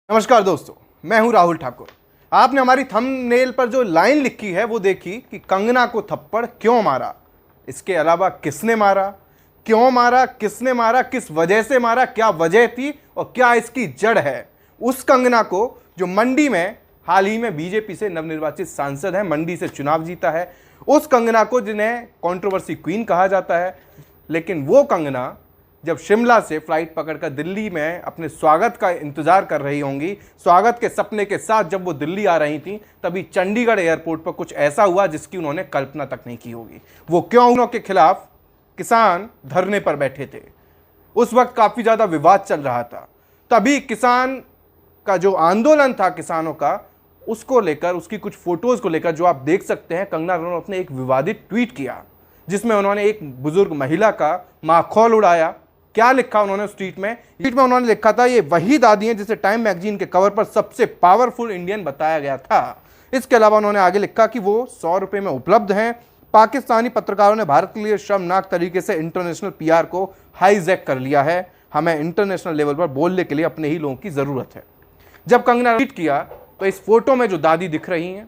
नमस्कार दोस्तों, मैं हूं राहुल ठाकुर। आपने हमारी थंबनेल पर जो लाइन लिखी है वो देखी कि कंगना को थप्पड़ क्यों मारा। इसके अलावा किसने मारा, क्यों मारा, किसने मारा, किस वजह से मारा, क्या वजह थी और क्या इसकी जड़ है। उस कंगना को जो मंडी में हाल ही में बीजेपी से नवनिर्वाचित सांसद है, मंडी से चुनाव जीता है, उस कंगना को जिन्हें कंट्रोवर्सी क्वीन कहा जाता है। लेकिन वो कंगना जब शिमला से फ्लाइट पकड़कर दिल्ली में अपने स्वागत का इंतजार कर रही होंगी, स्वागत के सपने के साथ जब वो दिल्ली आ रही थी, तभी चंडीगढ़ एयरपोर्ट पर कुछ ऐसा हुआ जिसकी उन्होंने कल्पना तक नहीं की होगी। वो क्यों उनके खिलाफ किसान धरने पर बैठे थे। उस वक्त काफी ज्यादा विवाद चल रहा था। तभी किसान का जो आंदोलन था किसानों का, उसको लेकर, उसकी कुछ फोटोज को लेकर जो आप देख सकते हैं, कंगना रनौत ने एक विवादित ट्वीट किया जिसमें उन्होंने एक बुजुर्ग महिला का माखौल उड़ाया। क्या लिखा उन्होंने उस ट्वीट में? उन्होंने लिखा था, ये वही दादी हैं जिसे टाइम मैगजीन के कवर पर सबसे पावरफुल इंडियन बताया गया था। इसके अलावा उन्होंने आगे लिखा कि वो 100 रुपए में उपलब्ध हैं। पाकिस्तानी पत्रकारों ने भारत के लिए शर्मनाक तरीके से इंटरनेशनल पीआर को हाईजैक कर लिया है। हमें इंटरनेशनल लेवल पर बोलने के लिए अपने ही लोगों की जरूरत है। जब कंगना ट्वीट किया तो इस फोटो में जो दादी दिख रही हैं,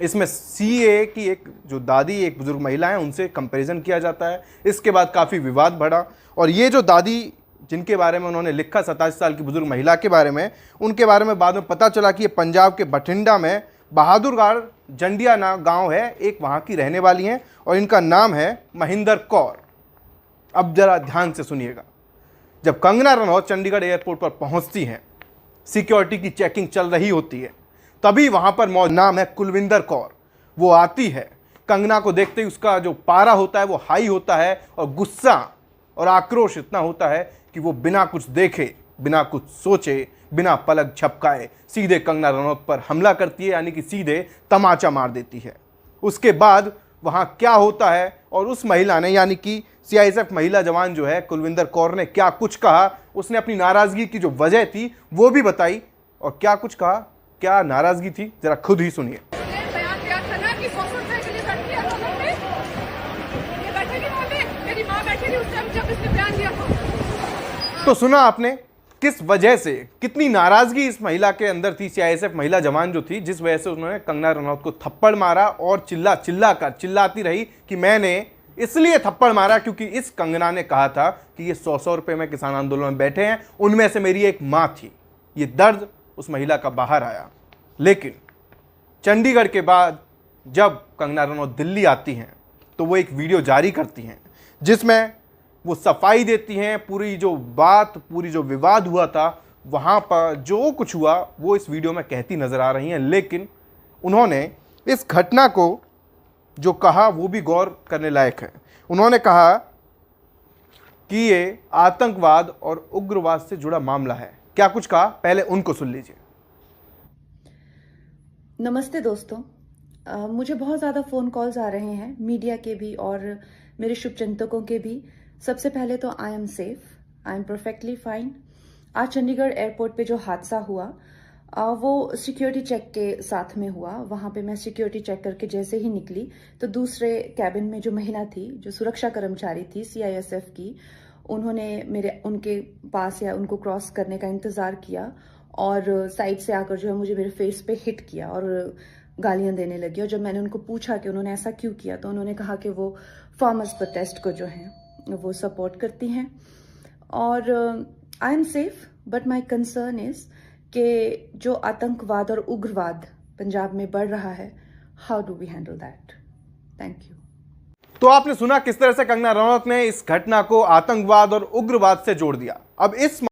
इसमें सीए की एक जो दादी, एक बुजुर्ग महिला है, उनसे कंपैरिजन किया जाता है। इसके बाद काफ़ी विवाद बढ़ा और ये जो दादी जिनके बारे में उन्होंने लिखा, 27 साल की बुजुर्ग महिला के बारे में, उनके बारे में बाद में पता चला कि ये पंजाब के बठिंडा में बहादुरगढ़ जंडिया गांव है, एक वहाँ की रहने वाली हैं और इनका नाम है महिंदर कौर। अब जरा ध्यान से सुनिएगा। जब कंगना रनौत चंडीगढ़ एयरपोर्ट पर पहुँचती हैं, सिक्योरिटी की चेकिंग चल रही होती है, तभी वहां पर नाम है कुलविंदर कौर। वो आती है, कंगना को देखते ही उसका जो पारा होता है वो हाई होता है और गुस्सा और आक्रोश इतना होता है कि वो बिना कुछ देखे, बिना कुछ सोचे, बिना पलक झपकाए सीधे कंगना रनौत पर हमला करती है, यानी कि सीधे तमाचा मार देती है। उसके बाद वहां क्या होता है और उस महिला ने, यानी कि सीआईएसएफ महिला जवान जो है कुलविंदर कौर ने क्या कुछ कहा, उसने अपनी नाराजगी की जो वजह थी वो भी बताई। और क्या कुछ कहा, क्या नाराजगी थी, जरा खुद ही सुनिए। तो सुना आपने किस वजह से, कितनी नाराजगी इस महिला के अंदर थी, सीआईएसएफ महिला जवान जो थी, जिस वजह से उन्होंने कंगना रनौत को थप्पड़ मारा और चिल्लाती रही कि मैंने इसलिए थप्पड़ मारा क्योंकि इस कंगना ने कहा था कि ये 100 रुपए में किसान आंदोलन में बैठे हैं, उनमें से मेरी एक मां थी। ये दर्द उस महिला का बाहर आया। लेकिन चंडीगढ़ के बाद जब कंगना रनौत दिल्ली आती हैं तो वो एक वीडियो जारी करती हैं जिसमें वो सफाई देती हैं। पूरी जो बात, पूरी जो विवाद हुआ था, वहाँ पर जो कुछ हुआ वो इस वीडियो में कहती नजर आ रही हैं। लेकिन उन्होंने इस घटना को जो कहा वो भी गौर करने लायक है। उन्होंने कहा कि ये आतंकवाद और उग्रवाद से जुड़ा मामला है। क्या कुछ कहा, पहले उनको सुन लीजिए। नमस्ते दोस्तों, मुझे बहुत ज़्यादा फ़ोन कॉल्स आ रहे हैं, मीडिया के भी और मेरे शुभचिंतकों के भी। सबसे पहले तो I am safe, I am perfectly fine. आज चंडीगढ़ एयरपोर्ट पे जो हादसा हुआ वो सिक्योरिटी चेक के साथ में हुआ। वहाँ पे मैं सिक्योरिटी चेक करके जैसे ही निकली तो दूसरे कैबिन में जो महिला थी, जो सुरक्षा कर्मचारी थी सीआईएसएफ की, उन्होंने उनके पास या उनको क्रॉस करने का इंतज़ार किया और साइड से आकर जो है मुझे मेरे फेस पे हिट किया और गालियां देने लगी। और जब मैंने उनको पूछा कि उन्होंने ऐसा क्यों किया तो उन्होंने कहा कि वो फार्मर्स प्रोटेस्ट को जो है वो सपोर्ट करती हैं। और I am safe, but my concern is कि जो आतंकवाद और उग्रवाद पंजाब में बढ़ रहा है, how do we handle that? Thank you. तो आपने सुना किस तरह से कंगना रनौत ने इस घटना को आतंकवाद और उग्रवाद से जोड़ दिया। अब इस